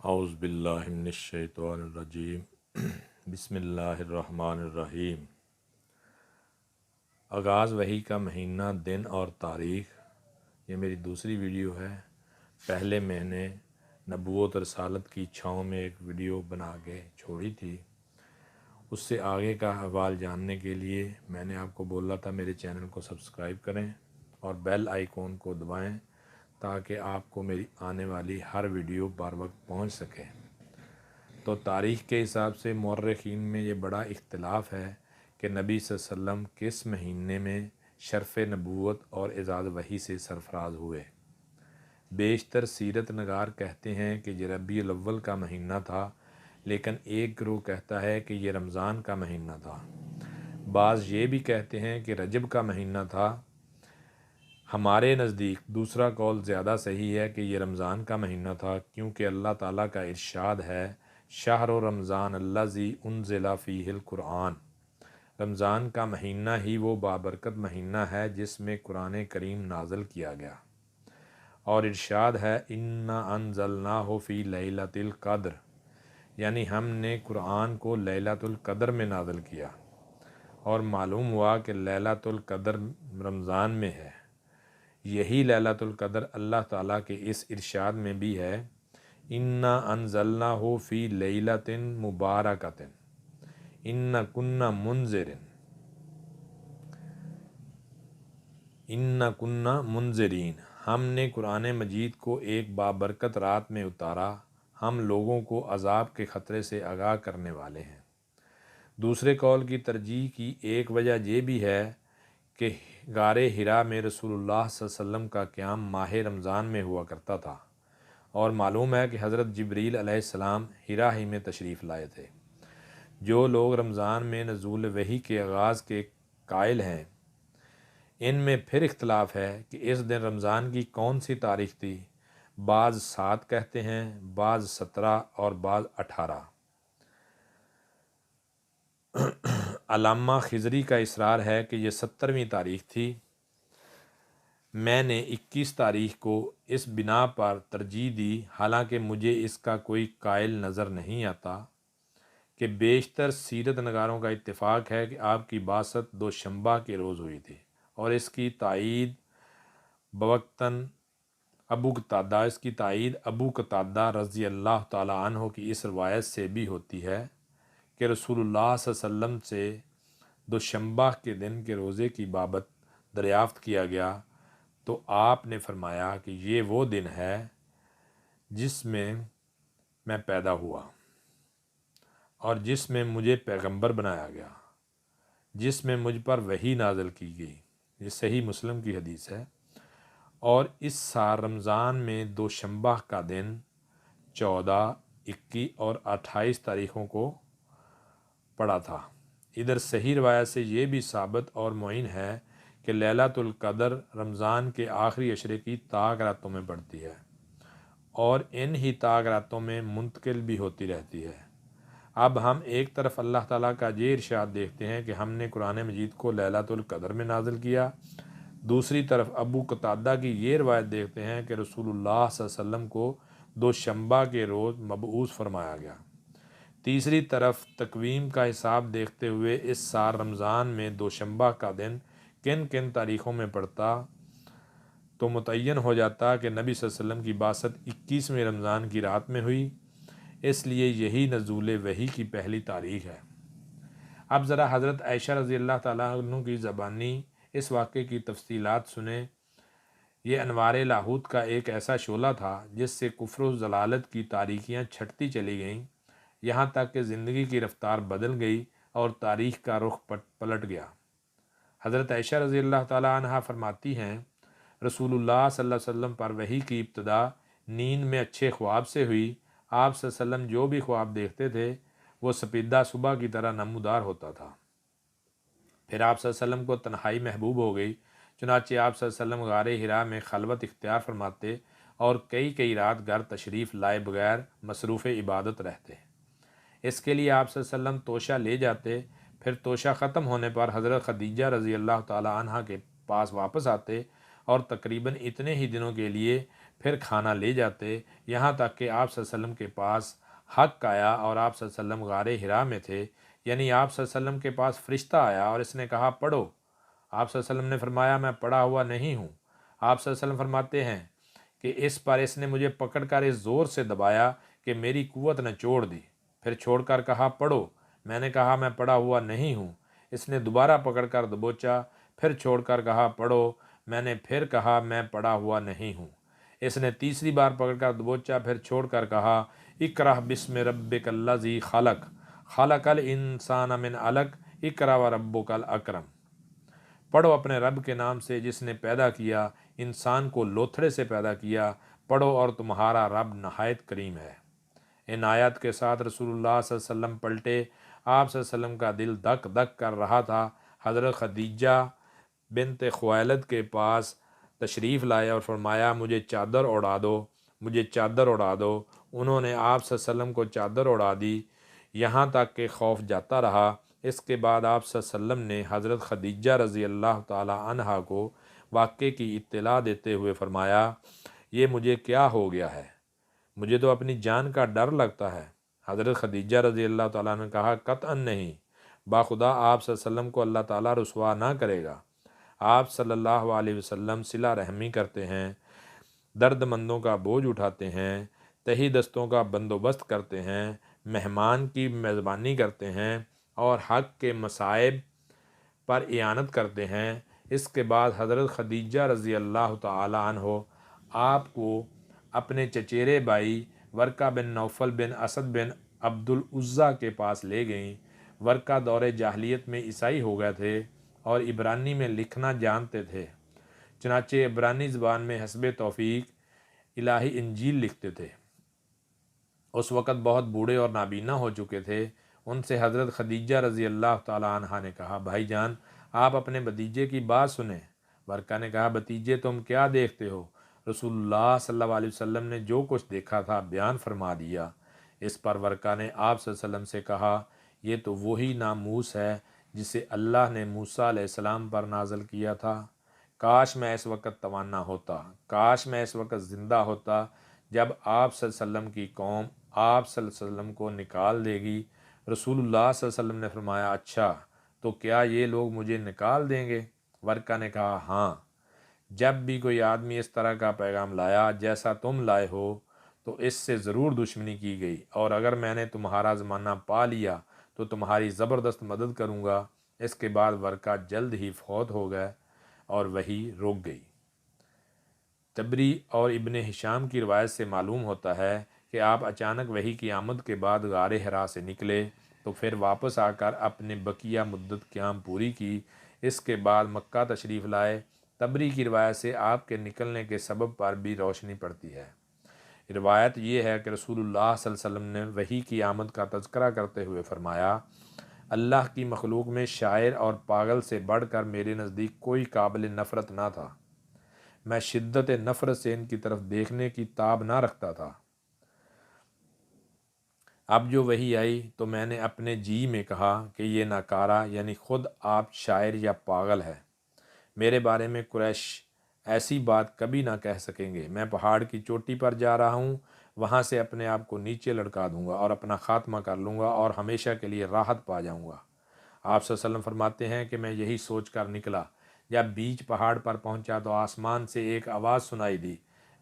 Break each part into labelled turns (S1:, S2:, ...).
S1: اعوذ باللہ من الشیطان الرجیم بسم اللہ الرحمن الرحیم۔ آغاز وحی کا مہینہ، دن اور تاریخ۔ یہ میری دوسری ویڈیو ہے۔ پہلے میں نے نبوت اور رسالت کی چھاؤں میں ایک ویڈیو بنا کے چھوڑی تھی۔ اس سے آگے کا احوال جاننے کے لیے میں نے آپ کو بولا تھا میرے چینل کو سبسکرائب کریں اور بیل آئیکن کو دبائیں تاکہ آپ کو میری آنے والی ہر ویڈیو بر وقت پہنچ سکے۔ تو تاریخ کے حساب سے مورخین میں یہ بڑا اختلاف ہے کہ نبی صلی اللہ علیہ وسلم کس مہینے میں شرف نبوت اور اعزاز وحی سے سرفراز ہوئے۔ بیشتر سیرت نگار کہتے ہیں کہ یہ ربیع الاول کا مہینہ تھا، لیکن ایک گروہ کہتا ہے کہ یہ رمضان کا مہینہ تھا۔ بعض یہ بھی کہتے ہیں کہ رجب کا مہینہ تھا۔ ہمارے نزدیک دوسرا قول زیادہ صحیح ہے کہ یہ رمضان کا مہینہ تھا، کیونکہ اللہ تعالیٰ کا ارشاد ہے شہر رمضان الذی انزل فیہ القرآن۔ رمضان کا مہینہ ہی وہ بابرکت مہینہ ہے جس میں قرآن کریم نازل کیا گیا، اور ارشاد ہے انا انزلناہ فی لیلۃ القدر، یعنی ہم نے قرآن کو لیلۃ القدر میں نازل کیا، اور معلوم ہوا کہ لیلۃ القدر رمضان میں ہے۔ یہی لیلۃ القدر اللہ تعالیٰ کے اس ارشاد میں بھی ہے انا انزلناہ فی لیلۃ مبارکۃ انا کنا منذرین۔ ہم نے قرآن مجید کو ایک بابرکت رات میں اتارا، ہم لوگوں کو عذاب کے خطرے سے آگاہ کرنے والے ہیں۔ دوسرے قول کی ترجیح کی ایک وجہ یہ بھی ہے کہ غار حرا میں رسول اللہ صلی اللہ علیہ وسلم کا قیام ماہ رمضان میں ہوا کرتا تھا، اور معلوم ہے کہ حضرت جبریل علیہ السلام حرا ہی میں تشریف لائے تھے۔ جو لوگ رمضان میں نزول وحی کے آغاز کے قائل ہیں، ان میں پھر اختلاف ہے کہ اس دن رمضان کی کون سی تاریخ تھی۔ بعض 7 کہتے ہیں، بعض 17 اور بعض 18۔ علامہ خضری کا اصرار ہے کہ یہ 17ویں تاریخ تھی۔ میں نے 21 تاریخ کو اس بنا پر ترجیح دی، حالانکہ مجھے اس کا کوئی قائل نظر نہیں آتا کہ بیشتر سیرت نگاروں کا اتفاق ہے کہ آپ کی بعثت دوشنبہ کے روز ہوئی تھی، اور اس کی تائید ابو قتادہ رضی اللہ تعالیٰ عنہ کی اس روایت سے بھی ہوتی ہے کہ رسول اللہ صلی اللہ علیہ وسلم سے دوشنبہ کے دن کے روزے کی بابت دریافت کیا گیا، تو آپ نے فرمایا کہ یہ وہ دن ہے جس میں میں پیدا ہوا اور جس میں مجھے پیغمبر بنایا گیا، جس میں مجھ پر وحی نازل کی گئی۔ یہ صحیح مسلم کی حدیث ہے۔ اور اس سال رمضان میں دوشنبہ کا دن 14، 21 اور 28 تاریخوں کو پڑا تھا۔ ادھر صحیح روایت سے یہ بھی ثابت اور معین ہے کہ لیلۃ القدر رمضان کے آخری عشرے کی طاق راتوں میں پڑتی ہے، اور ان ہی طاق راتوں میں منتقل بھی ہوتی رہتی ہے۔ اب ہم ایک طرف اللہ تعالیٰ کا یہ ارشاد دیکھتے ہیں کہ ہم نے قرآن مجید کو لیلۃ القدر میں نازل کیا، دوسری طرف ابو قتادہ کی یہ روایت دیکھتے ہیں کہ رسول اللہ صلی اللہ علیہ وسلم کو دوشنبہ کے روز مبعوث فرمایا گیا۔ تیسری طرف تقویم کا حساب دیکھتے ہوئے اس سال رمضان میں دوشنبہ کا دن کن کن تاریخوں میں پڑتا تو متعین ہو جاتا کہ نبی صلی اللہ علیہ وسلم کی بعثت 21ویں رمضان کی رات میں ہوئی، اس لیے یہی نزول وحی کی پہلی تاریخ ہے۔ اب ذرا حضرت عائشہ رضی اللہ تعالیٰ عنہ کی زبانی اس واقعے کی تفصیلات سنیں۔ یہ انوار لاہوت کا ایک ایسا شعلہ تھا جس سے کفر و ضلالت کی تاریکیاں چھٹتی چلی گئیں، یہاں تک کہ زندگی کی رفتار بدل گئی اور تاریخ کا رخ پلٹ گیا۔ حضرت عائشہ رضی اللہ تعالیٰ عنہ فرماتی ہیں رسول اللہ صلی اللہ علیہ وسلم پر وحی کی ابتدا نیند میں اچھے خواب سے ہوئی۔ آپ صلی اللہ علیہ وسلم جو بھی خواب دیکھتے تھے وہ سپیدہ صبح کی طرح نمودار ہوتا تھا۔ پھر آپ صلی اللہ علیہ وسلم کو تنہائی محبوب ہو گئی، چنانچہ آپ صلی اللہ علیہ وسلم غار حرا میں خلوت اختیار فرماتے اور کئی رات گھر تشریف لائے بغیر مصروف عبادت رہتے۔ اس کے لیے آپ صلی اللہ علیہ وسلم توشہ لے جاتے، پھر توشہ ختم ہونے پر حضرت خدیجہ رضی اللہ تعالیٰ عنہ کے پاس واپس آتے اور تقریباً اتنے ہی دنوں کے لیے پھر کھانا لے جاتے، یہاں تک کہ آپ صلی اللہ علیہ وسلم کے پاس حق آیا اور آپ صلی اللہ علیہ وسلم غار حرا میں تھے، یعنی آپ صلی اللہ علیہ وسلم کے پاس فرشتہ آیا اور اس نے کہا پڑھو۔ آپ صلی اللہ علیہ وسلم نے فرمایا میں پڑھا ہوا نہیں ہوں۔ آپ صلی اللہ علیہ وسلم فرماتے ہیں کہ اس پر اس نے مجھے پکڑ کر اس زور سے دبایا کہ میری قوت نے چھوڑ دی، پھر چھوڑ کر کہا پڑھو۔ میں نے کہا میں پڑھا ہوا نہیں ہوں۔ اس نے دوبارہ پکڑ کر دبوچا، پھر چھوڑ کر کہا پڑھو۔ میں نے پھر کہا میں پڑھا ہوا نہیں ہوں۔ اس نے تیسری بار پکڑ کر دبوچا، پھر چھوڑ کر کہا اقرأ بسم ربک الذی خلق خلق الانسان من علق اقرأ وربک الاکرم، پڑھو اپنے رب کے نام سے جس نے پیدا کیا انسان کو لوتھڑے سے پیدا کیا، پڑھو اور تمہارا رب نہایت کریم ہے۔ ان آیات کے ساتھ رسول اللہ صلی اللہ علیہ وسلم پلٹے۔ آپ صلی اللہ علیہ وسلم کا دل دھک دھک کر رہا تھا۔ حضرت خدیجہ بنت خویلد کے پاس تشریف لائے اور فرمایا مجھے چادر اڑا دو، مجھے چادر اڑا دو۔ انہوں نے آپ صلی اللہ علیہ وسلم کو چادر اڑا دی، یہاں تک کہ خوف جاتا رہا۔ اس کے بعد آپ صلی اللہ علیہ وسلم نے حضرت خدیجہ رضی اللہ تعالی عنہا کو واقعے کی اطلاع دیتے ہوئے فرمایا یہ مجھے کیا ہو گیا ہے، مجھے تو اپنی جان کا ڈر لگتا ہے۔ حضرت خدیجہ رضی اللہ تعالیٰ نے کہا قطعاً نہیں، باخدا آپ صلی اللہ علیہ وسلم کو اللہ تعالیٰ رسوا نہ کرے گا۔ آپ صلی اللہ علیہ وسلم صلہ رحمی کرتے ہیں، درد مندوں کا بوجھ اٹھاتے ہیں، تہی دستوں کا بندوبست کرتے ہیں، مہمان کی میزبانی کرتے ہیں اور حق کے مصائب پر اعانت کرتے ہیں۔ اس کے بعد حضرت خدیجہ رضی اللہ تعالی عنہ آپ کو اپنے چچیرے بھائی ورقہ بن نوفل بن اسد بن عبد العزیٰ کے پاس لے گئیں۔ ورقہ دور جاہلیت میں عیسائی ہو گئے تھے اور عبرانی میں لکھنا جانتے تھے، چنانچہ عبرانی زبان میں حسب توفیق الہی انجیل لکھتے تھے۔ اس وقت بہت بوڑھے اور نابینا ہو چکے تھے۔ ان سے حضرت خدیجہ رضی اللہ تعالیٰ عنہ نے کہا بھائی جان آپ اپنے بھتیجے کی بات سنیں۔ ورقہ نے کہا بھتیجے تم کیا دیکھتے ہو؟ رسول اللہ صلی اللہ علیہ وسلم نے جو کچھ دیکھا تھا بیان فرما دیا۔ اس پر ورقہ نے آپ صلی اللہ علیہ وسلم سے کہا یہ تو وہی ناموس ہے جسے اللہ نے موسیٰ علیہ السلام پر نازل کیا تھا۔ کاش میں اس وقت توانا ہوتا، کاش میں اس وقت زندہ ہوتا جب آپ صلی اللہ علیہ وسلم کی قوم آپ صلی اللہ علیہ وسلم کو نکال دے گی۔ رسول اللہ صلی اللہ علیہ وسلم نے فرمایا اچھا تو کیا یہ لوگ مجھے نکال دیں گے؟ ورقہ نے کہا ہاں، جب بھی کوئی آدمی اس طرح کا پیغام لایا جیسا تم لائے ہو تو اس سے ضرور دشمنی کی گئی، اور اگر میں نے تمہارا زمانہ پا لیا تو تمہاری زبردست مدد کروں گا۔ اس کے بعد ورقہ جلد ہی فوت ہو گئے اور وحی رک گئی۔ تبری اور ابن ہشام کی روایت سے معلوم ہوتا ہے کہ آپ اچانک وحی کی آمد کے بعد غار حرا سے نکلے تو پھر واپس آ کر اپنے بقیہ مدت قیام پوری کی۔ اس کے بعد مکہ تشریف لائے۔ تبری کی روایت سے آپ کے نکلنے کے سبب پر بھی روشنی پڑتی ہے۔ روایت یہ ہے کہ رسول اللہ صلی اللہ علیہ وسلم نے وحی کی آمد کا تذکرہ کرتے ہوئے فرمایا اللہ کی مخلوق میں شاعر اور پاگل سے بڑھ کر میرے نزدیک کوئی قابل نفرت نہ تھا، میں شدت نفرت سے ان کی طرف دیکھنے کی تاب نہ رکھتا تھا۔ اب جو وحی آئی تو میں نے اپنے جی میں کہا کہ یہ ناکارہ یعنی خود آپ شاعر یا پاگل ہے، میرے بارے میں قریش ایسی بات کبھی نہ کہہ سکیں گے۔ میں پہاڑ کی چوٹی پر جا رہا ہوں، وہاں سے اپنے آپ کو نیچے لٹکا دوں گا اور اپنا خاتمہ کر لوں گا اور ہمیشہ کے لیے راحت پا جاؤں گا۔ آپ صلی اللہ علیہ وسلم فرماتے ہیں کہ میں یہی سوچ کر نکلا، جب بیچ پہاڑ پر پہنچا تو آسمان سے ایک آواز سنائی دی،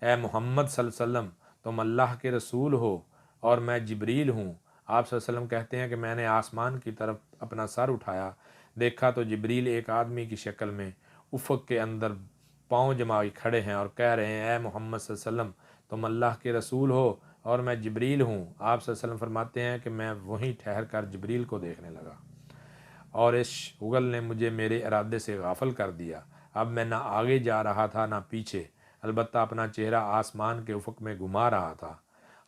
S1: اے محمد صلی اللہ علیہ وسلم تم اللہ کے رسول ہو اور میں جبریل ہوں۔ آپ صلی اللہ علیہ وسلم کہتے ہیں کہ میں نے آسمان کی طرف اپنا سر اٹھایا، دیکھا تو جبریل ایک آدمی کی شکل میں افق کے اندر پاؤں جمائی کھڑے ہیں اور کہہ رہے ہیں اے محمد صلی اللہ علیہ وسلم تم اللہ کے رسول ہو اور میں جبریل ہوں۔ آپ صلی اللہ علیہ وسلم فرماتے ہیں کہ میں وہیں ٹھہر کر جبریل کو دیکھنے لگا اور اس شغل نے مجھے میرے ارادے سے غافل کر دیا۔ اب میں نہ آگے جا رہا تھا نہ پیچھے، البتہ اپنا چہرہ آسمان کے افق میں گھما رہا تھا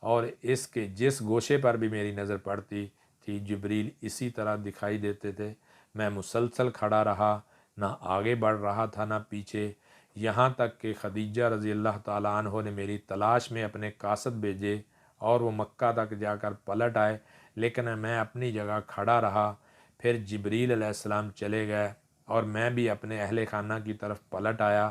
S1: اور اس کے جس گوشے پر بھی میری نظر پڑتی تھی جبریل اسی طرح دکھائی دیتے تھے۔ میں مسلسل کھڑا رہا، نہ آگے بڑھ رہا تھا نہ پیچھے، یہاں تک کہ خدیجہ رضی اللہ تعالیٰ عنہ نے میری تلاش میں اپنے قاصد بھیجے اور وہ مکہ تک جا کر پلٹ آئے، لیکن میں اپنی جگہ کھڑا رہا۔ پھر جبریل علیہ السلام چلے گئے اور میں بھی اپنے اہل خانہ کی طرف پلٹ آیا